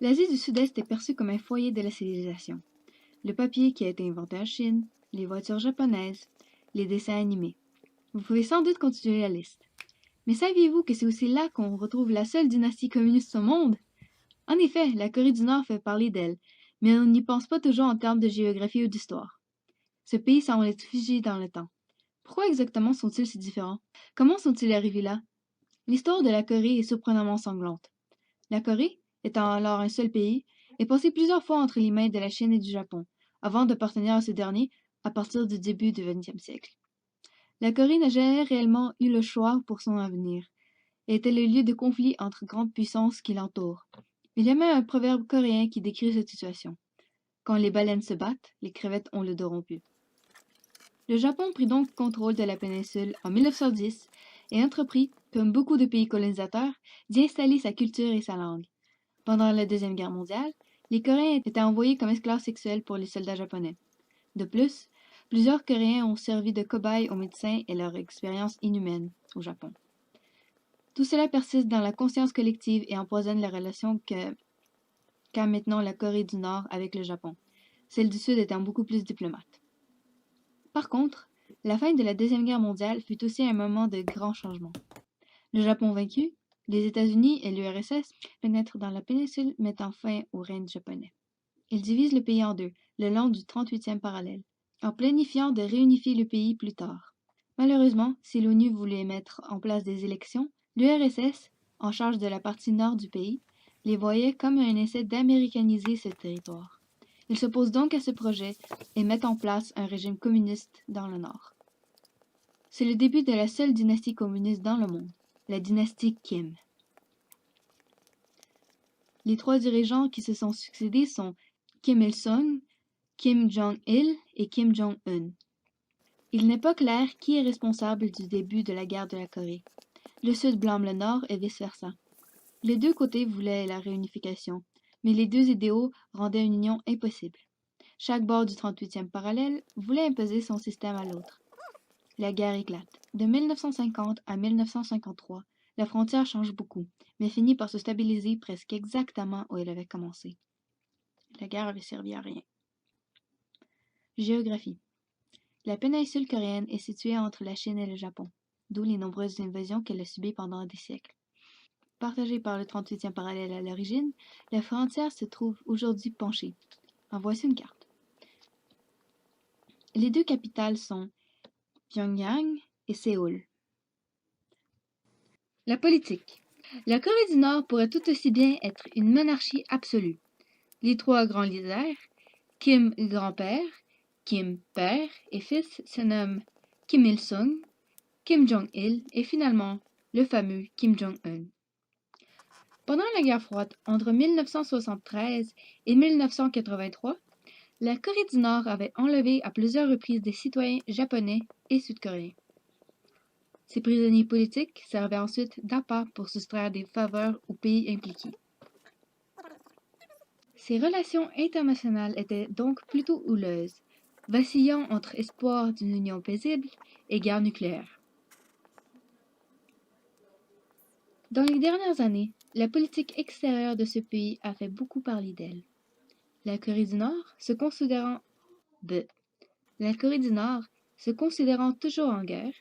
L'Asie du Sud-Est est perçue comme un foyer de la civilisation. Le papier qui a été inventé en Chine, les voitures japonaises, les dessins animés. Vous pouvez sans doute continuer la liste. Mais saviez-vous que c'est aussi là qu'on retrouve la seule dynastie communiste au monde? En effet, la Corée du Nord fait parler d'elle, mais on n'y pense pas toujours en termes de géographie ou d'histoire. Ce pays semble être figé dans le temps. Pourquoi exactement sont-ils si différents? Comment sont-ils arrivés là? L'histoire de la Corée est surprenamment sanglante. La Corée, étant alors un seul pays, est passée plusieurs fois entre les mains de la Chine et du Japon, avant d'appartenir à ce dernier à partir du début du XXe siècle. La Corée n'a jamais réellement eu le choix pour son avenir, et était le lieu de conflits entre grandes puissances qui l'entourent. Il y a même un proverbe coréen qui décrit cette situation. Quand les baleines se battent, les crevettes ont le dos rompu. Le Japon prit donc contrôle de la péninsule en 1910 et entreprit, comme beaucoup de pays colonisateurs, d'y installer sa culture et sa langue. Pendant la Deuxième Guerre mondiale, les Coréens étaient envoyés comme esclaves sexuels pour les soldats japonais. De plus, plusieurs Coréens ont servi de cobayes aux médecins et leur expérience inhumaine au Japon. Tout cela persiste dans la conscience collective et empoisonne la relation qu'a maintenant la Corée du Nord avec le Japon, celle du Sud étant beaucoup plus diplomate. Par contre, la fin de la Deuxième Guerre mondiale fut aussi un moment de grands changements. Le Japon vaincu, les États-Unis et l'URSS pénètrent dans la péninsule mettant fin au règne japonais. Ils divisent le pays en deux, le long du 38e parallèle, en planifiant de réunifier le pays plus tard. Malheureusement, si l'ONU voulait mettre en place des élections, l'URSS, en charge de la partie nord du pays, les voyait comme un essai d'américaniser ce territoire. Ils s'opposent donc à ce projet et mettent en place un régime communiste dans le nord. C'est le début de la seule dynastie communiste dans le monde, la dynastie Kim. Les trois dirigeants qui se sont succédés sont Kim Il-sung, Kim Jong-il et Kim Jong-un. Il n'est pas clair qui est responsable du début de la guerre de la Corée. Le Sud blâme le Nord et vice-versa. Les deux côtés voulaient la réunification, mais les deux idéaux rendaient une union impossible. Chaque bord du 38e parallèle voulait imposer son système à l'autre. La guerre éclate. De 1950 à 1953, la frontière change beaucoup, mais finit par se stabiliser presque exactement où elle avait commencé. La guerre avait servi à rien. Géographie. La péninsule coréenne est située entre la Chine et le Japon, d'où les nombreuses invasions qu'elle a subies pendant des siècles. Partagée par le 38e parallèle à l'origine, la frontière se trouve aujourd'hui penchée. En voici une carte. Les deux capitales sont Pyongyang et Séoul. La politique. La Corée du Nord pourrait tout aussi bien être une monarchie absolue. Les trois grands leaders, Kim grand-père, Kim père et fils, se nomment Kim Il-sung, Kim Jong-il et finalement le fameux Kim Jong-un. Pendant la guerre froide entre 1973 et 1983, la Corée du Nord avait enlevé à plusieurs reprises des citoyens japonais et sud-coréens. Ces prisonniers politiques servaient ensuite d'appât pour soustraire des faveurs aux pays impliqués. Ces relations internationales étaient donc plutôt houleuses, vacillant entre espoir d'une union paisible et guerre nucléaire. Dans les dernières années, la politique extérieure de ce pays a fait beaucoup parler d'elle. La Corée du Nord, se considérant toujours en guerre,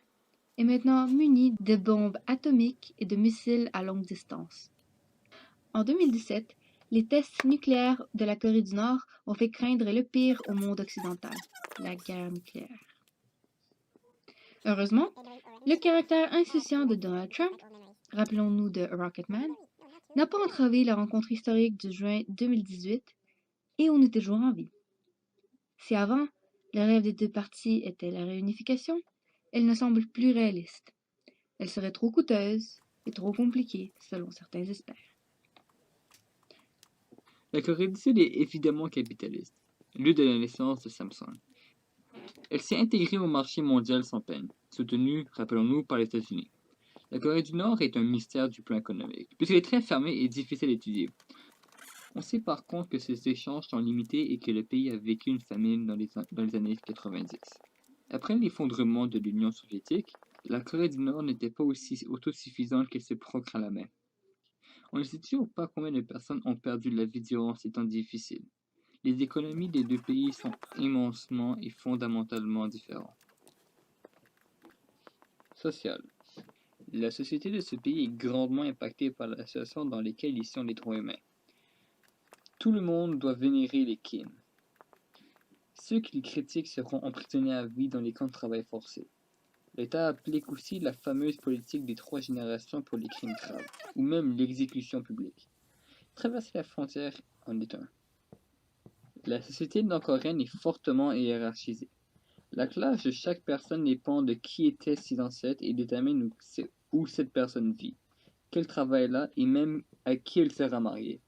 est maintenant munie de bombes atomiques et de missiles à longue distance. En 2017, les tests nucléaires de la Corée du Nord ont fait craindre le pire au monde occidental, la guerre nucléaire. Heureusement, le caractère insouciant de Donald Trump, rappelons-nous de Rocketman, n'a pas entravé la rencontre historique du juin 2018 et on est toujours en vie. Si avant, le rêve des deux parties était la réunification, elle ne semble plus réaliste. Elle serait trop coûteuse et trop compliquée, selon certains experts. La Corée du Sud est évidemment capitaliste, lieu de la naissance de Samsung. Elle s'est intégrée au marché mondial sans peine, soutenue, rappelons-nous, par les États-Unis. La Corée du Nord est un mystère du plan économique, puisqu'elle est très fermée et difficile à étudier. On sait par contre que ces échanges sont limités et que le pays a vécu une famine dans les années 90. Après l'effondrement de l'Union soviétique, la Corée du Nord n'était pas aussi autosuffisante qu'elle se proclamait. On ne sait toujours pas combien de personnes ont perdu la vie durant ces temps difficiles. Les économies des deux pays sont immensement et fondamentalement différentes. Social. La société de ce pays est grandement impactée par la situation dans laquelle ils sont les droits humains. Tout le monde doit vénérer les Kim. Ceux qui les critiquent seront emprisonnés à vie dans les camps de travail forcé. L'État applique aussi la fameuse politique des 3 générations pour les crimes graves, ou même l'exécution publique. Traverser la frontière en est un. La société nord-coréenne est fortement hiérarchisée. La classe de chaque personne dépend de qui étaient ses ancêtres et détermine où cette personne vit, quel travail elle a et même à qui elle sera mariée.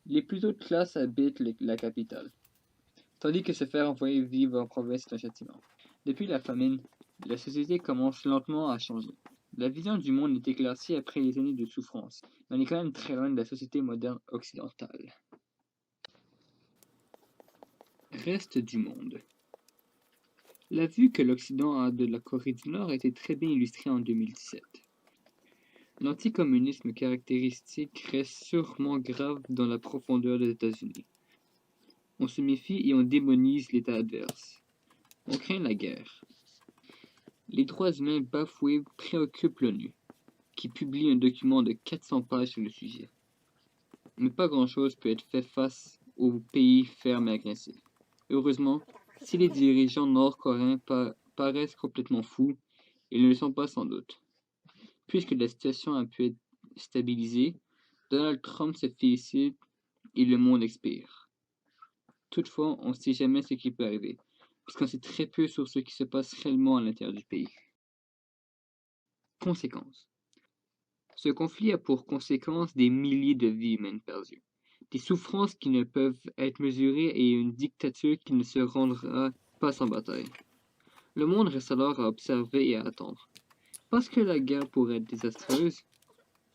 Les plus hautes classes habitent la capitale, tandis que se faire envoyer vivre en province est un châtiment. Depuis la famine, la société commence lentement à changer. La vision du monde est éclaircie après les années de souffrance, mais on est quand même très loin de la société moderne occidentale. Reste du monde. La vue que l'Occident a de la Corée du Nord a été très bien illustrée en 2017. L'anticommunisme caractéristique reste sûrement grave dans la profondeur des États-Unis. On se méfie et on démonise l'État adverse. On craint la guerre. Les droits humains bafoués préoccupent l'ONU, qui publie un document de 400 pages sur le sujet. Mais pas grand-chose peut être fait face aux pays fermes et agressifs. Heureusement, si les dirigeants nord-coréens paraissent complètement fous, ils ne le sont pas sans doute. Puisque la situation a pu être stabilisée, Donald Trump se félicite et le monde expire. Toutefois, on ne sait jamais ce qui peut arriver, puisqu'on sait très peu sur ce qui se passe réellement à l'intérieur du pays. Conséquences. Ce conflit a pour conséquence des milliers de vies humaines perdues, des souffrances qui ne peuvent être mesurées et une dictature qui ne se rendra pas sans bataille. Le monde reste alors à observer et à attendre. Parce que la guerre pourrait être désastreuse,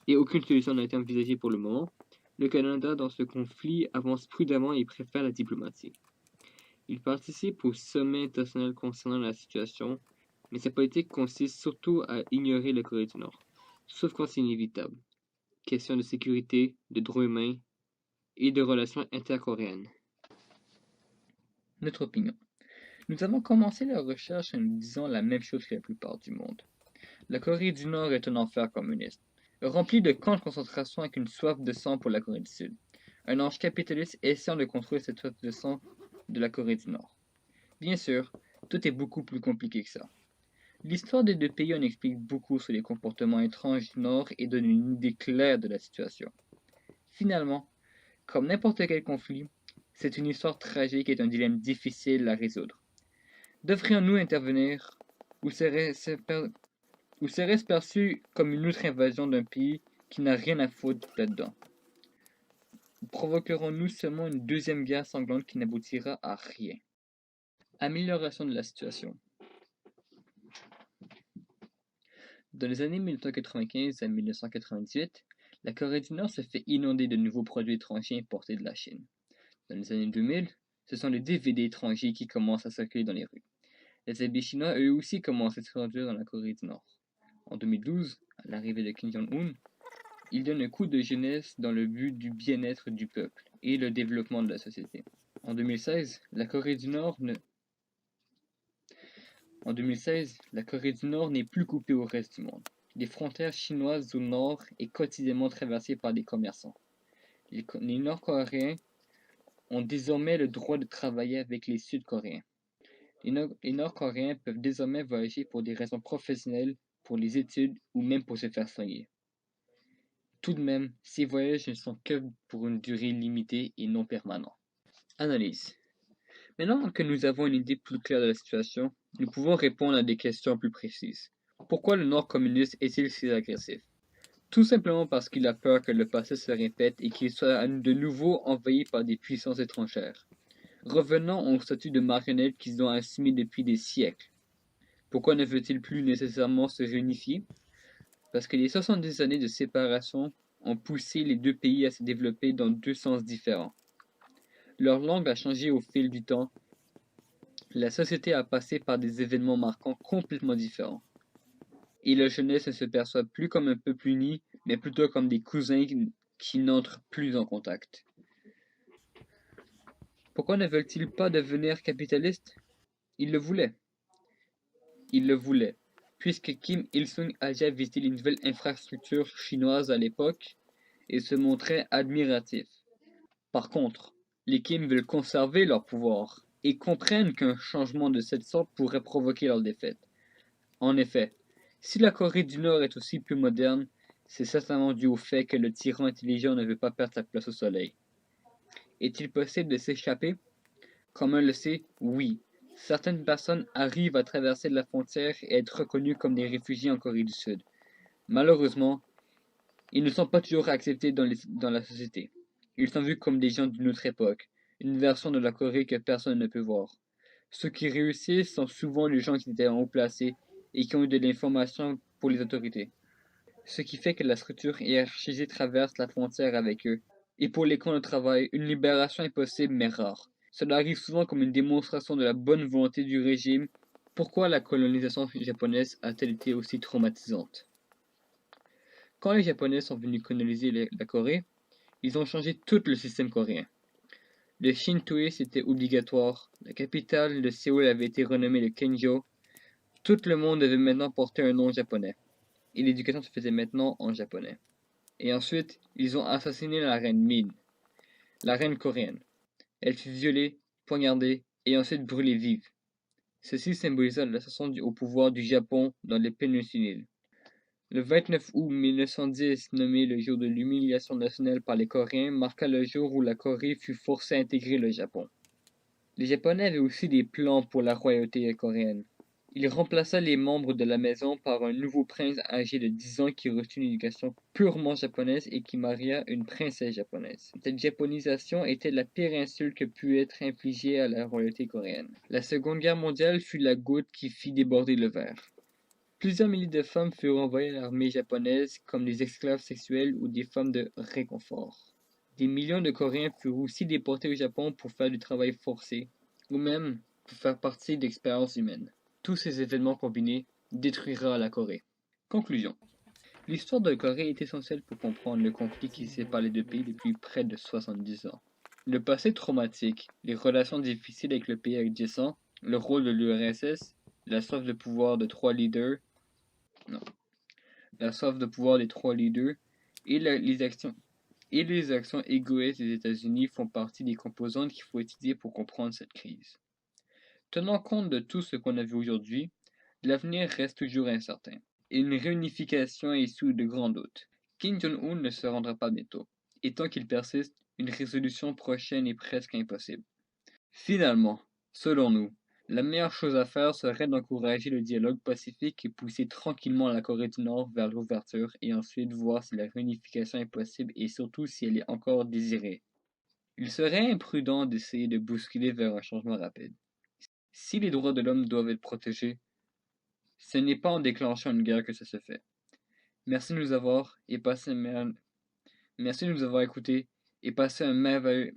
et aucune solution n'a été envisagée pour le moment, le Canada dans ce conflit avance prudemment et préfère la diplomatie. Il participe au sommet international concernant la situation, mais sa politique consiste surtout à ignorer la Corée du Nord, sauf quand c'est inévitable. Question de sécurité, de droits humains et de relations intercoréennes. Notre opinion. Nous avons commencé la recherche en nous disant la même chose que la plupart du monde. La Corée du Nord est un enfer communiste, rempli de camps de concentration avec une soif de sang pour la Corée du Sud. Un ange capitaliste essayant de contrôler cette soif de sang de la Corée du Nord. Bien sûr, tout est beaucoup plus compliqué que ça. L'histoire des deux pays en explique beaucoup sur les comportements étranges du Nord et donne une idée claire de la situation. Finalement, comme n'importe quel conflit, c'est une histoire tragique et un dilemme difficile à résoudre. Devrions-nous intervenir ou serait-ce perçu comme une autre invasion d'un pays qui n'a rien à foutre là-dedans? Provoquerons-nous seulement une deuxième guerre sanglante qui n'aboutira à rien? Amélioration de la situation. Dans les années 1995 à 1998, la Corée du Nord se fait inonder de nouveaux produits étrangers importés de la Chine. Dans les années 2000, ce sont les DVD étrangers qui commencent à circuler dans les rues. Les habits chinois eux aussi commencent à se produire dans la Corée du Nord. En 2012, à l'arrivée de Kim Jong-un, il donne un coup de jeunesse dans le but du bien-être du peuple et le développement de la société. En 2016, la Corée du Nord n'est plus coupée au reste du monde. Les frontières chinoises au nord est quotidiennement traversées par des commerçants. Les Nord-Coréens ont désormais le droit de travailler avec les Sud-Coréens. Les Nord-Coréens peuvent désormais voyager pour des raisons professionnelles, pour les études ou même pour se faire soigner. Tout de même, ces voyages ne sont que pour une durée limitée et non permanente. Analyse. Maintenant que nous avons une idée plus claire de la situation, nous pouvons répondre à des questions plus précises. Pourquoi le Nord communiste est-il si agressif? Tout simplement parce qu'il a peur que le passé se répète et qu'il soit de nouveau envahi par des puissances étrangères. Revenons au statut de marionnette qu'ils ont assumé depuis des siècles. Pourquoi ne veut-il plus nécessairement se réunifier? Parce que les 70 années de séparation ont poussé les deux pays à se développer dans deux sens différents. Leur langue a changé au fil du temps. La société a passé par des événements marquants complètement différents. Et la jeunesse ne se perçoit plus comme un peuple uni, mais plutôt comme des cousins qui n'entrent plus en contact. Pourquoi ne veulent-ils pas devenir capitalistes? Ils le voulaient. Ils le voulaient, puisque Kim Il-sung a déjà visité les nouvelles infrastructures chinoises à l'époque et se montrait admiratif. Par contre, les Kim veulent conserver leur pouvoir et comprennent qu'un changement de cette sorte pourrait provoquer leur défaite. En effet, si la Corée du Nord est aussi plus moderne, c'est certainement dû au fait que le tyran intelligent ne veut pas perdre sa place au soleil. Est-il possible de s'échapper? Comme on le sait, oui. Certaines personnes arrivent à traverser la frontière et être reconnues comme des réfugiés en Corée du Sud. Malheureusement, ils ne sont pas toujours acceptés dans la société. Ils sont vus comme des gens d'une autre époque, une version de la Corée que personne ne peut voir. Ceux qui réussissent sont souvent les gens qui étaient en haut placés et qui ont eu de l'information pour les autorités. Ce qui fait que la structure hiérarchisée traverse la frontière avec eux. Et pour les camps de travail, une libération est possible mais rare. Cela arrive souvent comme une démonstration de la bonne volonté du régime. Pourquoi la colonisation japonaise a-t-elle été aussi traumatisante? Quand les Japonais sont venus coloniser la Corée, ils ont changé tout le système coréen. Le shintoïsme était obligatoire, la capitale de Séoul avait été renommée le Kenjo, tout le monde devait maintenant porter un nom japonais, et l'éducation se faisait maintenant en japonais. Et ensuite, ils ont assassiné la reine Min, la reine coréenne. Elle fut violée, poignardée et ensuite brûlée vive. Ceci symbolisa l'assassin au pouvoir du Japon dans les péninsules. Le 29 août 1910, nommé le jour de l'humiliation nationale par les Coréens, marqua le jour où la Corée fut forcée à intégrer le Japon. Les Japonais avaient aussi des plans pour la royauté coréenne. Il remplaça les membres de la maison par un nouveau prince âgé de 10 ans qui reçut une éducation purement japonaise et qui maria une princesse japonaise. Cette japonisation était la pire insulte que put être infligée à la royauté coréenne. La Seconde Guerre mondiale fut la goutte qui fit déborder le verre. Plusieurs milliers de femmes furent envoyées à l'armée japonaise comme des esclaves sexuels ou des femmes de réconfort. Des millions de Coréens furent aussi déportés au Japon pour faire du travail forcé, ou même pour faire partie d'expériences humaines. Tous ces événements combinés détruira la Corée. Conclusion. L'histoire de la Corée est essentielle pour comprendre le conflit qui sépare les deux pays depuis près de 70 ans. Le passé traumatique, les relations difficiles avec le pays adjacent, le rôle de l'URSS, la soif de pouvoir de trois leaders, la soif de pouvoir des trois leaders et les actions égoïstes des États-Unis font partie des composantes qu'il faut étudier pour comprendre cette crise. Tenant compte de tout ce qu'on a vu aujourd'hui, l'avenir reste toujours incertain, et une réunification est sous de grands doutes. Kim Jong-un ne se rendra pas bientôt, et tant qu'il persiste, une résolution prochaine est presque impossible. Finalement, selon nous, la meilleure chose à faire serait d'encourager le dialogue pacifique et pousser tranquillement la Corée du Nord vers l'ouverture et ensuite voir si la réunification est possible et surtout si elle est encore désirée. Il serait imprudent d'essayer de bousculer vers un changement rapide. Si les droits de l'homme doivent être protégés, ce n'est pas en déclenchant une guerre que ça se fait. Merci de nous avoir Merci de nous avoir écoutés et passé un merveilleux.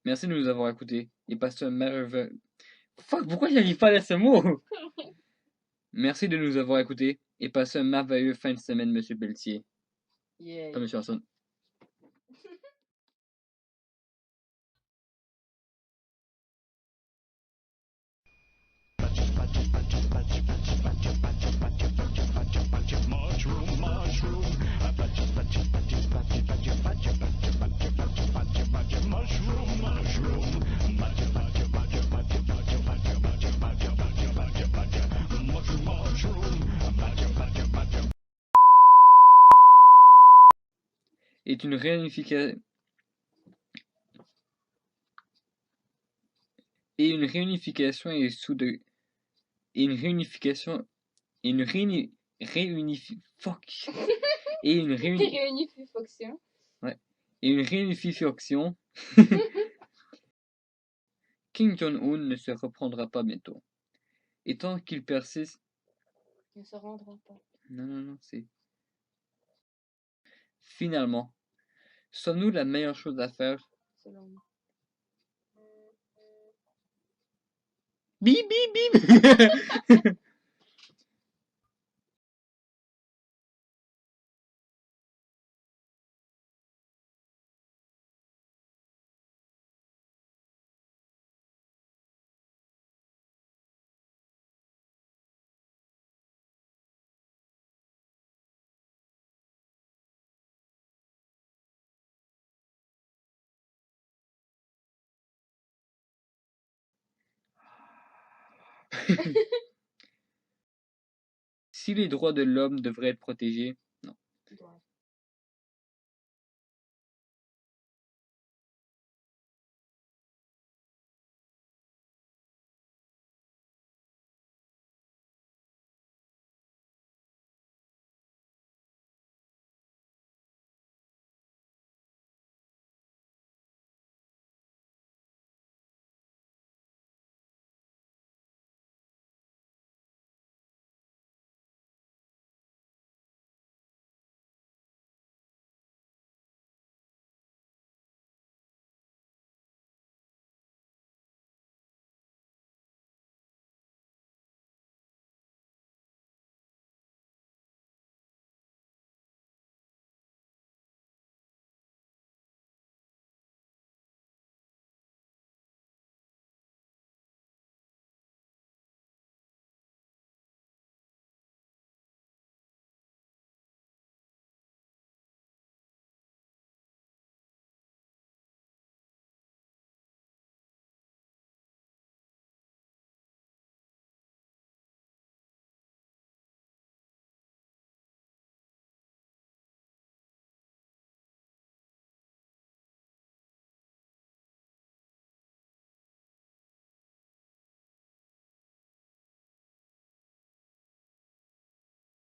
Merci de nous avoir écoutés et passé un merveilleux. Fuck, pourquoi j'arrive pas à dire ce mot? Merci de nous avoir écoutés et passé un merveilleux fin de semaine, Monsieur Pelletier. Yeah. Pas Monsieur Arson. Est une réunification. Et une réunification est sous de. Et une réunification. Et une Fuck. Et une Réunification. Ouais. Et une réunification. Kim Jong-un ne se reprendra pas bientôt. Et tant qu'il persiste. Ne se rendra pas. Non, c'est. Finalement, sommes-nous la meilleure chose à faire? selon nous. Bip, bip, bip! Si les droits de l'homme devraient être protégés, non. Ils doivent.